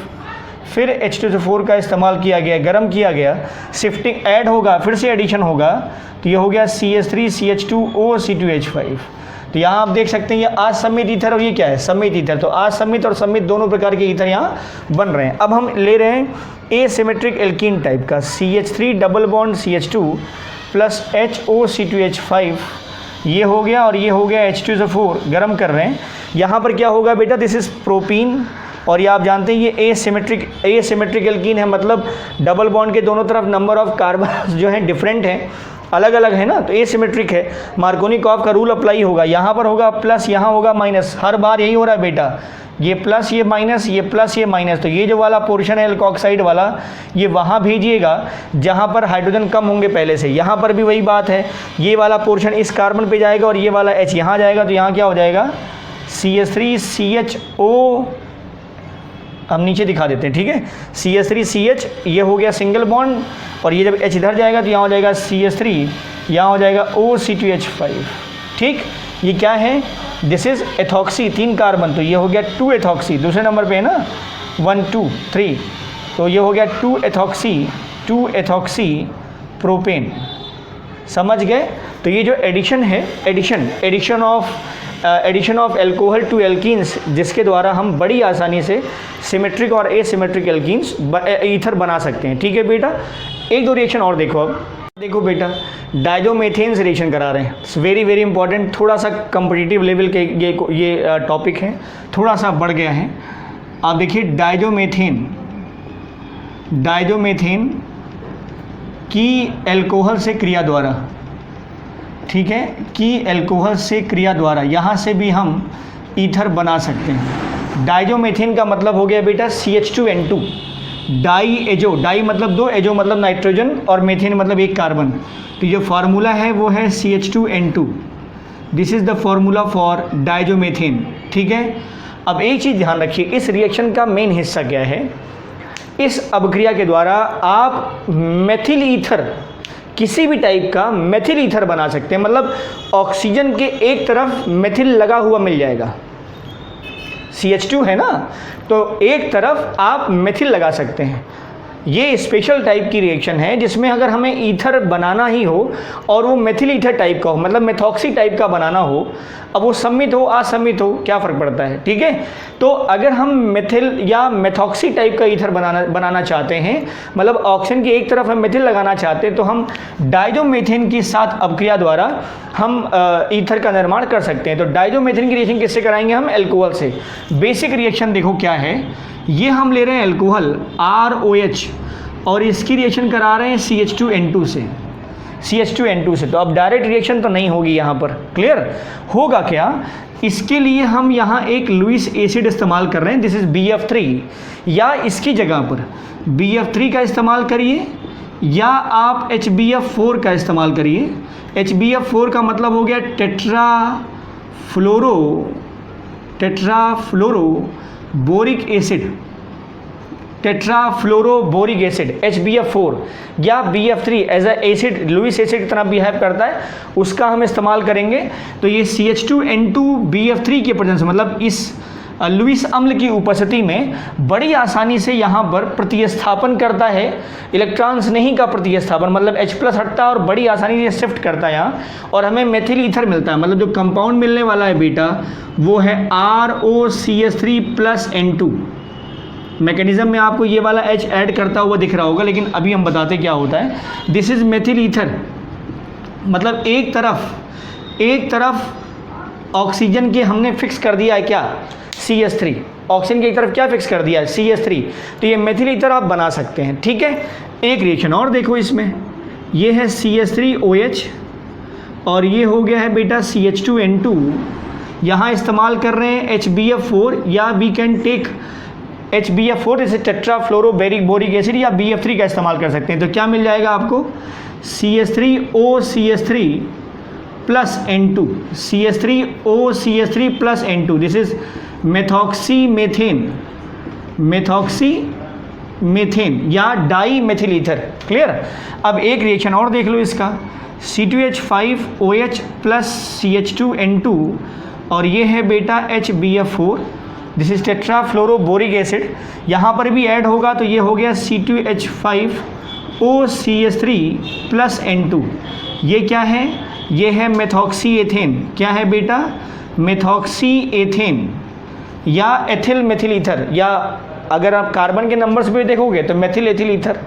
फिर H2SO4 का इस्तेमाल किया गया, गर्म किया गया, शिफ्टिंग ऐड होगा, फिर से एडिशन होगा, तो ये हो गया CH3 CH2OC2H5। तो यहाँ आप देख सकते हैं ये असम्मित ईथर और ये क्या है, सम्मित ईथर। तो असम्मित और सम्मित दोनों प्रकार के ईथर यहाँ बन रहे हैं। अब हम ले रहे हैं एसिमेट्रिक एल्कीन टाइप का, CH3 double bond CH2 plus HOC2H5, ये हो गया और ये हो गया H2SO4, गर्म कर रहे हैं। यहाँ पर क्या होगा बेटा, दिस इज़ प्रोपीन, और ये आप जानते हैं ये एसिमेट्रिक एल्कीन है, मतलब डबल बॉन्ड के दोनों तरफ नंबर ऑफ कार्बन जो हैं डिफरेंट हैं, अलग अलग है ना, तो एसिमेट्रिक है। मार्कोनी-कॉफ का रूल अप्लाई होगा, यहाँ पर होगा प्लस, यहाँ होगा माइनस, हर बार यही हो रहा है बेटा, ये प्लस ये माइनस, ये प्लस ये माइनस। तो ये जो वाला पोर्शन है एल्कोक्साइड वाला, ये वहाँ भेजिएगा जहाँ पर हाइड्रोजन कम होंगे पहले से। यहाँ पर भी वही बात है, ये वाला पोर्शन इस कार्बन पे जाएगा और ये वाला H यहाँ जाएगा, तो यहाँ क्या हो जाएगा CH3CHO, हम नीचे दिखा देते हैं, ठीक है, CH3CH, ये हो गया सिंगल बॉन्ड, और ये जब H इधर जाएगा तो यहाँ हो जाएगा CH3, यहाँ हो जाएगा OC2H5। ठीक, ये क्या है, दिस इज एथॉक्सी, 3 कार्बन, तो ये हो गया 2 एथॉक्सी, दूसरे नंबर पे है ना, 1 2 3, तो ये हो गया 2 एथॉक्सी प्रोपेन। समझ गए। तो ये जो एडिशन है, addition of alcohol to alkenes, जिसके द्वारा हम बड़ी आसानी से सिमेट्रिक और एसिमेट्रिक एल्कीन्स ईथर बना सकते हैं। ठीक है बेटा, एक दो रिएक्शन और देखो। अब देखो बेटा, डायजोमेथेन से रिएक्शन करा रहे हैं, वेरी वेरी इंपॉर्टेंट, थोड़ा सा कम्पिटिटिव लेवल के ये टॉपिक है, थोड़ा सा बढ़ गया है। आप देखिए डायजोमेथेन की एल्कोहल से क्रिया द्वारा, ठीक है, कि एल्कोहल से क्रिया द्वारा यहाँ से भी हम ईथर बना सकते हैं। डायजोमेथेन का मतलब हो गया बेटा CH2N2, डाई एजो, डाई मतलब 2, एजो मतलब नाइट्रोजन, और मेथेन मतलब 1 कार्बन। तो जो फार्मूला है वो है CH2N2, this is the formula for diazomethane. ठीक है, अब एक चीज़ ध्यान रखिए, इस रिएक्शन का मेन हिस्सा क्या है, इस अभिक्रिया के द्वारा आप मेथिल ईथर, किसी भी टाइप का मेथिल ईथर बना सकते हैं। मतलब ऑक्सीजन के एक तरफ मेथिल लगा हुआ मिल जाएगा, CH2 है ना, तो एक तरफ आप मेथिल लगा सकते हैं। ये स्पेशल टाइप की रिएक्शन है जिसमें अगर हमें ईथर बनाना ही हो और वो मेथिल ईथर टाइप का हो, मतलब मेथॉक्सी टाइप का बनाना हो, अब वो सम्मित हो असम्मित हो क्या फ़र्क पड़ता है। ठीक है, तो अगर हम मेथिल या मेथॉक्सी टाइप का ईथर बनाना चाहते हैं, मतलब ऑक्सीजन की एक तरफ हम मेथिल लगाना चाहते हैं, तो हम डायजोमेथेन के साथ अपक्रिया द्वारा हम ईथर का निर्माण कर सकते हैं। तो डायजोमेथेन की रिएक्शन किससे कराएंगे हम, एल्कोहल से। बेसिक रिएक्शन देखो क्या है, ये हम ले रहे हैं एल्कोहल ROH और इसकी रिएक्शन करा रहे हैं CH2N2 से, CH2N2 से। तो अब डायरेक्ट रिएक्शन तो नहीं होगी यहाँ पर, क्लियर। होगा क्या, इसके लिए हम यहाँ एक लुईस एसिड इस्तेमाल कर रहे हैं, दिस इज़ BF3, या इसकी जगह पर BF3 का इस्तेमाल करिए या आप HBF4 का इस्तेमाल करिए। HBF4 का मतलब हो गया टेट्राफ्लोरोबोरिक एसिड, टेट्राफ्लोरोबोरिक एसिड HBF4 या BF3 as a acid, Lewis acid की तरह बिहेव करता है, उसका हम इस्तेमाल करेंगे। तो ये CH2N2 BF3 के प्रेजेंस, मतलब इस लुईस अम्ल की उपस्थिति में बड़ी आसानी से यहाँ पर प्रतिस्थापन करता है, इलेक्ट्रॉन्स नहीं का प्रतिस्थापन, मतलब H+ हटता है और बड़ी आसानी से शिफ्ट करता है यहाँ, और हमें मेथिल ईथर मिलता है। मतलब जो कंपाउंड मिलने वाला है बेटा वो है ROCH3+N2। मैकेनिज्म में आपको ये वाला H ऐड करता हुआ दिख रहा होगा, लेकिन अभी हम बताते क्या होता है। दिस इज़ मेथिल ईथर, मतलब एक तरफ ऑक्सीजन के हमने फिक्स कर दिया है क्या, CH3, ऑक्सीजन की एक तरफ क्या फिक्स कर दिया है, CH3। तो ये मेथिल ईथर आप बना सकते हैं, ठीक है। एक रिएक्शन और देखो इसमें, ये है CH3OH और ये हो गया है बेटा CH2N2। यहाँ इस्तेमाल कर रहे हैं HBF4 या वी कैन टेक HBF4 जैसे टेट्राफ्लोरोबोरिक एसिड, या BF3 का इस्तेमाल कर सकते हैं। तो क्या मिल जाएगा आपको, CH3OCH3+N2, CH3OCH3+N2, दिस इज मेथॉक्सीमेथेन या डाई मेथिल ईथर, क्लियर। अब एक रिएक्शन और देख लो इसका, C2H5OH प्लस CH2N2 और ये है बेटा HBF4, दिस इज टेट्राफ्लोरोबोरिक एसिड। यहाँ पर भी ऐड होगा तो ये हो गया C2H5OCH3+N2। ये क्या है, ये है मेथॉक्सी एथेन। क्या है बेटा, मेथॉक्सी एथेन या एथिल मेथिल ईथर, या अगर आप कार्बन के नंबर्स भी देखोगे तो मेथिल एथिल ईथर,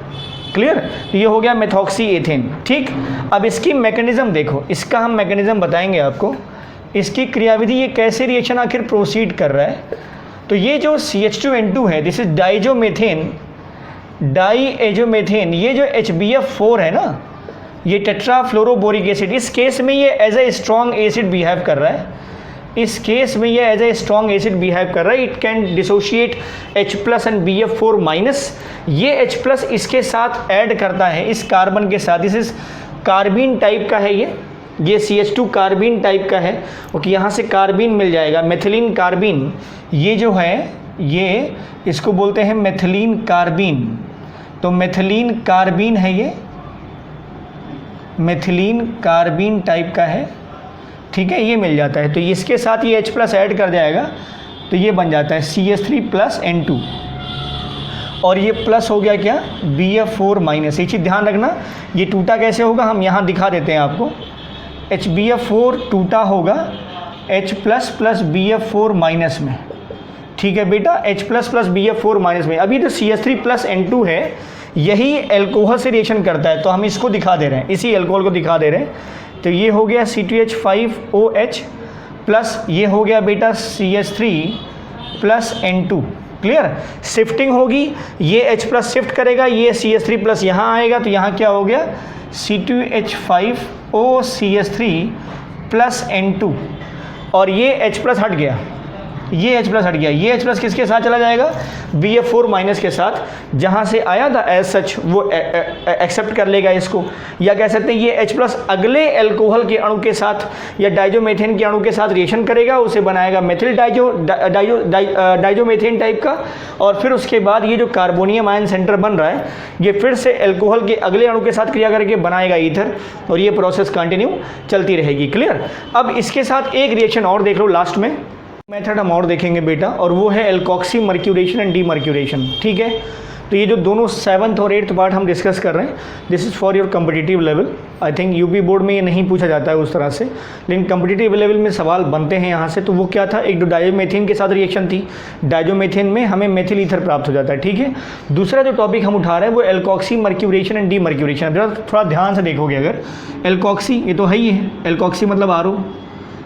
क्लियर। तो ये हो गया मेथॉक्सी एथेन, ठीक। अब इसकी मैकेनिज्म देखो, इसका हम मैकेनिज्म बताएंगे आपको, इसकी क्रियाविधि, ये कैसे रिएक्शन आखिर प्रोसीड कर रहा है। तो ये जो CH2N2 है, दिस इज डाईएजोमेथेन। ये जो HBF4 है ना, ये टेट्राफ्लोरोबोरिक एसिड, इस केस में ये as a strong acid behave कर रहा है, इस केस में ये as a strong acid behave कर रहा है। It can dissociate H+ and BF4-। ये H+ इसके साथ ऐड करता है इस कार्बन के साथ, इस कार्बीन टाइप का है ये CH2 कार्बीन टाइप का है, ओके। यहाँ से कार्बीन मिल जाएगा, मेथिलीन कार्बीन। ये जो है, ये इसको बोलते हैं मेथिलीन कार्बीन। तो मेथिलीन कार्बीन है, ये मेथिलीन कार्बीन टाइप का है, ठीक है, ये मिल जाता है। तो इसके साथ ये H+ ऐड कर जाएगा तो ये बन जाता है CH3+N2, और ये प्लस हो गया क्या, BF4-। ये चीज़ ध्यान रखना, ये टूटा कैसे होगा हम यहाँ दिखा देते हैं आपको। HBF4 टूटा होगा H+ प्लस BF4- में, ठीक है बेटा, H+ प्लस BF4- में। अभी तो CH3+N2 है, यही एल्कोहल से रिएक्शन करता है, तो हम इसको दिखा दे रहे हैं, इसी एल्कोहल को दिखा दे रहे हैं। तो ये हो गया C2H5OH प्लस ये हो गया बेटा CH3+N2, क्लियर। शिफ्टिंग होगी, ये H+ शिफ्ट करेगा, ये CH3+ यहाँ आएगा, तो यहाँ क्या हो गया C2H5OCH3+N2, और ये H+ हट गया, ये H+ हट गया। ये H+ किसके साथ चला जाएगा, BF4- के साथ, जहाँ से आया था एज सच वो एक्सेप्ट कर लेगा इसको। या कह सकते हैं ये H+ अगले एल्कोहल के अणु के साथ या डाइजोमेथेन के अणु के साथ रिएक्शन करेगा, उसे बनाएगा मेथिल डाइजोमेथेन टाइप का, और फिर उसके बाद ये जो कार्बोनियम आयन सेंटर बन रहा है, ये फिर से एल्कोहल के अगले अणु के साथ क्रिया करके बनाएगा ईथर, और ये प्रोसेस कंटिन्यू चलती रहेगी, क्लियर। अब इसके साथ एक रिएक्शन और देख लो लास्ट में, मेथड हम और देखेंगे बेटा, और वो है एल्कोक्सी मर्क्यूरेशन एंड डीमर्क्यूरेशन, ठीक है। तो ये जो दोनों 7th और 8th पार्ट हम डिस्कस कर रहे हैं, this is for your competitive level. I think UP board में ये नहीं पूछा जाता है उस तरह से, लेकिन कम्पिटिटिव लेवल में सवाल बनते हैं यहाँ से। तो वो क्या था, एक जो डाइजोमेथेन के साथ रिएक्शन थी, डाइजोमेथेन में हमें मेथिल ईथर प्राप्त हो जाता है, ठीक है। दूसरा जो टॉपिक हम उठा रहे हैं वो एल्कोक्सी मर्क्यूरेशन एंड डीमर्क्यूरेशन। थोड़ा ध्यान से देखोगे, अगर एल्कोक्सी ये तो है ही है, एल्कोक्सी मतलब RO,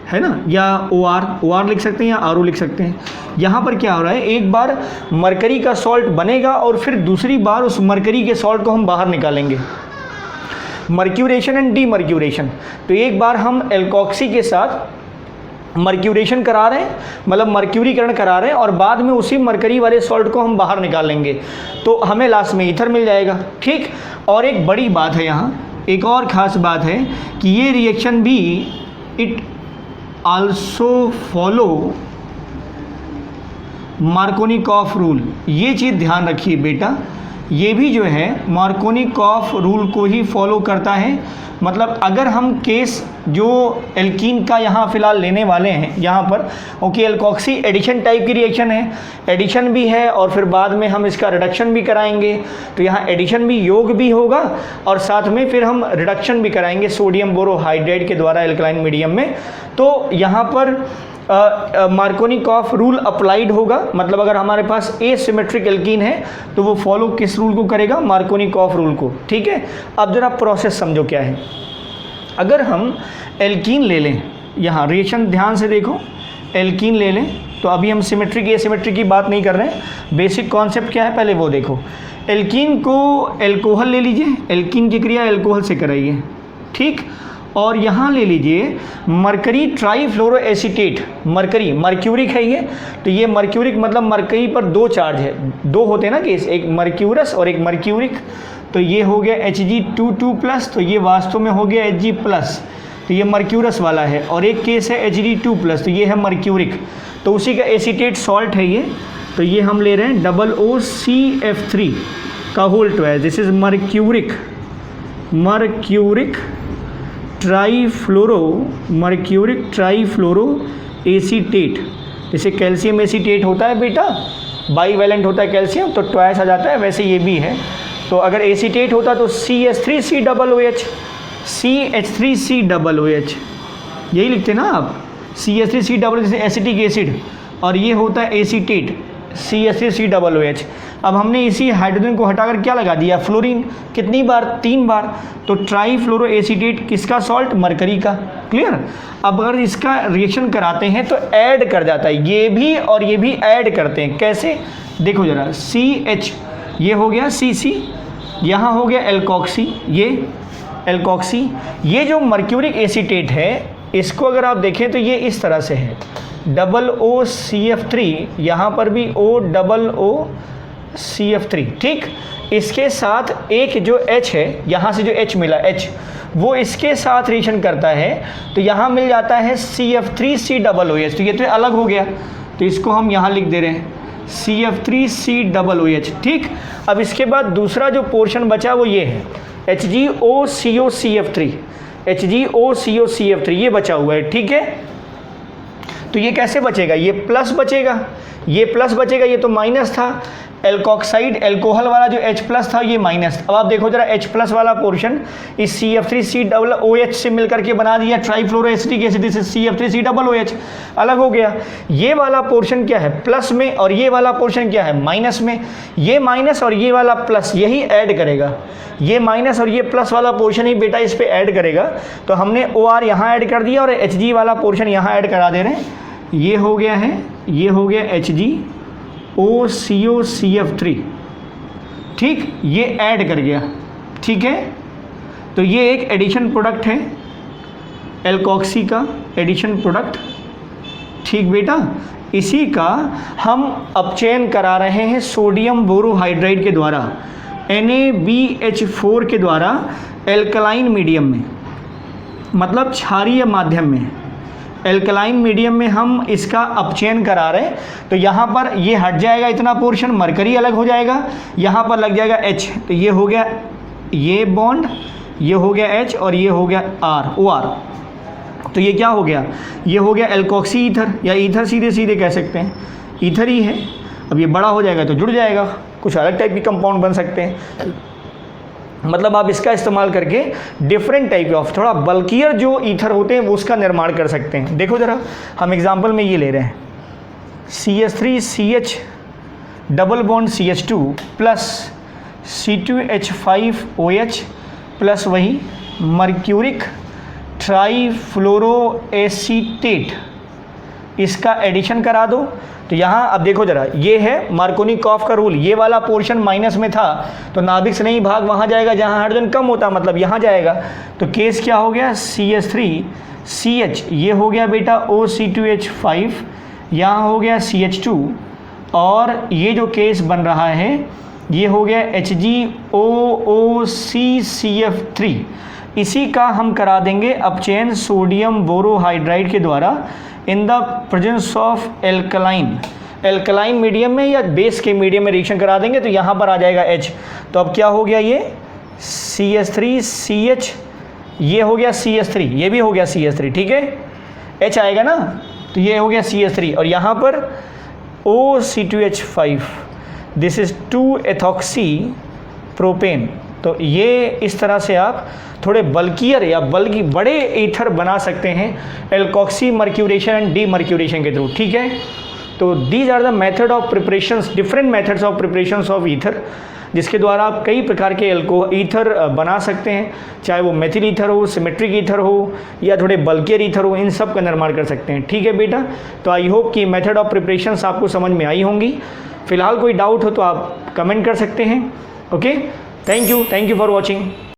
है ना, या ओ आर लिख सकते हैं या आर ओ लिख सकते हैं। यहाँ पर क्या हो रहा है, एक बार मरकरी का सॉल्ट बनेगा और फिर दूसरी बार उस मरकरी के सॉल्ट को हम बाहर निकालेंगे, मर्क्यूरेशन एंड डीमर्क्यूरेशन। तो एक बार हम एल्कोक्सी के साथ मर्क्यूरेशन करा रहे हैं, मतलब मर्क्यूरीकरण करा रहे हैं, और बाद में उसी मरकरी वाले सॉल्ट को हम बाहर निकालेंगे तो हमें लास्ट में ईथर मिल जाएगा। ठीक, और एक बड़ी बात है यहाँ, एक और ख़ास बात है कि ये रिएक्शन भी it also follow Markovnikov rule. ये चीज़ ध्यान रखिए बेटा, ये भी जो है मार्कोनिकॉफ रूल को ही फॉलो करता है। मतलब अगर हम केस जो एल्कीन का यहाँ फ़िलहाल लेने वाले हैं यहाँ पर, ओके, एल्कोक्सी एडिशन टाइप की रिएक्शन है, एडिशन भी है और फिर बाद में हम इसका रिडक्शन भी कराएंगे। तो यहाँ एडिशन भी योग भी होगा और साथ में फिर हम रिडक्शन भी कराएंगे सोडियम बोरोहाइड्रेट के द्वारा एल्कलाइन मीडियम में। तो यहाँ पर मार्कोनिकॉफ रूल अप्लाइड होगा, मतलब अगर हमारे पास एसिमेट्रिक एल्कीन है तो वो फॉलो किस रूल को करेगा, मार्कोनिकॉफ रूल को। ठीक है, अब जरा प्रोसेस समझो क्या है। अगर हम एल्कीन ले लें, यहाँ रिएक्शन ध्यान से देखो, एल्कीन ले लें, तो अभी हम सिमेट्रिक एसिमेट्रिक की बात नहीं कर रहे हैं, बेसिक कॉन्सेप्ट क्या है पहले वो देखो। एल्कीन को एल्कोहल ले लीजिए, एल्कीन की क्रिया एल्कोहल से कराइए, ठीक, और यहाँ ले लीजिए मरकरी ट्राईफ्लोरोएसीटेट, मरकरी मर्क्यूरिक है ये, तो ये मर्क्यूरिक मतलब मरकरी पर दो चार्ज है, दो होते हैं ना केस, एक मर्क्यूरस और एक मर्क्यूरिक। तो ये हो गया Hg22+, तो ये वास्तव में हो गया Hg+, तो ये मर्क्यूरस वाला है, और एक केस है Hg2+, तो ये है मर्क्यूरिक, तो उसी का एसीटेट सॉल्ट है ये। तो ये हम ले रहे हैं OOCF3 का whole 12, this is mercuric trifluoro acetate. जैसे कैल्शियम एसीटेट होता है बेटा, बाईवैलेंट होता है कैल्शियम, तो ट्वाइस आ जाता है, वैसे ये भी है। तो अगर एसीटेट होता तो CH3COOH, CH3COOH यही लिखते ना आप, CH3COOH जैसे एसिटिक एसिड, और ये होता है एसीटेट CH3COOH। अब हमने इसी हाइड्रोजन को हटाकर क्या लगा दिया, फ्लोरीन, कितनी बार, 3 बार, तो ट्राईफ्लोरो एसीटेट किसका सॉल्ट, मरकरी का। क्लियर। अब अगर इसका रिएक्शन कराते हैं तो ऐड कर जाता है, ये भी और ये भी ऐड करते हैं, कैसे देखो जरा, CH ये हो गया CC, यहाँ हो गया एल्कोक्सी, ये एल्कोक्सी, ये जो मर्क्यूरिक एसीटेट है इसको अगर आप देखें तो ये इस तरह से है, OOCF3, यहाँ पर भी OOCF3, ठीक। इसके साथ एक जो H है, यहाँ से जो H मिला, H वो इसके साथ रिएक्शन करता है तो यहाँ मिल जाता है CF3COOH, तो ये तो अलग हो गया, तो इसको हम यहाँ लिख दे रहे हैं CF3COOH, ठीक। अब इसके बाद दूसरा जो पोर्शन बचा वो ये है HgOCOCF3, HgOCOCF3 ये बचा हुआ है, ठीक है। तो ये कैसे बचेगा, ये प्लस बचेगा, ये प्लस बचेगा, ये तो माइनस था, एल्कोक्साइड एल्कोहल वाला जो H+ था ये माइनस। अब आप देखो जरा H+ वाला पोर्शन इस CF3COOH से मिलकर के बना दिया ट्राईफ्लोरोएसिटिक एसिड से CF3COOH, अलग हो गया। ये वाला पोर्शन क्या है, प्लस में, और ये वाला पोर्शन क्या है, माइनस में। ये माइनस और ये वाला प्लस यही ऐड करेगा, ये माइनस और ये प्लस वाला पोर्शन ही बेटा इस पर ऐड करेगा। तो हमने OR यहाँ ऐड कर दिया और Hg वाला पोर्शन यहाँ ऐड करा दे रहे हैं, ये हो गया है, ये हो गया HgOCOCF3, ठीक, ये ऐड कर गया, ठीक है। तो ये एक एडिशन प्रोडक्ट है एल्कोक्सी का, एडिशन प्रोडक्ट, ठीक बेटा। इसी का हम अपचयन करा रहे हैं सोडियम बोरोहाइड्रेट के द्वारा, NaBH4 के द्वारा एल्कलाइन मीडियम में, मतलब क्षारीय माध्यम में, एल्कलाइन मीडियम में हम इसका अपचयन करा रहे हैं। तो यहाँ पर ये हट जाएगा इतना पोर्शन, मरकरी अलग हो जाएगा, यहाँ पर लग जाएगा H, तो ये हो गया ये बॉन्ड, ये हो गया H और ये हो गया OR। तो ये क्या हो गया, ये हो गया एल्कोक्सी ईथर, या ईथर सीधे सीधे कह सकते हैं, ईथर ही है। अब ये बड़ा हो जाएगा तो जुड़ जाएगा, कुछ अलग टाइप की कंपाउंड बन सकते हैं। मतलब आप इसका इस्तेमाल करके डिफरेंट टाइप ऑफ थोड़ा बल्कियर जो ईथर होते हैं वो उसका निर्माण कर सकते हैं। देखो ज़रा, हम एग्जांपल में ये ले रहे हैं CH3CH double bond CH2 plus C2H5OH plus वही मर्क्यूरिक ट्राईफ्लोरोएसीटेट, इसका एडिशन करा दो। तो यहाँ अब देखो ज़रा, ये है मार्कोनिकॉफ का रूल, ये वाला पोर्शन माइनस में था तो नाभिक से नहीं भाग वहाँ जाएगा जहाँ हाइड्रोजन कम होता, मतलब यहाँ जाएगा। तो केस क्या हो गया, CH3CH, ये हो गया बेटा OC2H5, यहाँ हो गया CH2, और ये जो केस बन रहा है ये हो गया HgOOCCF3। इसी का हम करा देंगे अपचयन सोडियम बोरोहाइड्राइड के द्वारा in the presence of alkaline medium में या बेस के मीडियम में रिएक्शन करा देंगे तो यहाँ पर आ जाएगा H। तो अब क्या हो गया, ये CH3CH, ये हो गया CH3, ये भी हो गया CH3, ठीक है, H आएगा ना, तो ये हो गया CH3, और यहाँ पर OC2H5, दिस इज़ 2-एथॉक्सी प्रोपेन। तो ये इस तरह से आप थोड़े बल्कियर या बल्कि बड़े ईथर बना सकते हैं एल्कोक्सी मर्क्यूरेशन एंड डीमर्क्यूरेशन के थ्रू, ठीक है। तो these are the method of preparations, different methods of preparations of ether, जिसके द्वारा आप कई प्रकार के ईथर बना सकते हैं, चाहे वो मेथिल ईथर हो, सिमेट्रिक ईथर हो, या थोड़े बल्कियर ईथर हो, इन सब का निर्माण कर सकते हैं, ठीक है बेटा। तो आई होप कि मेथड ऑफ प्रिपरेशंस आपको समझ में आई होंगी। फिलहाल कोई डाउट हो तो आप कमेंट कर सकते हैं। Okay, thank you for watching.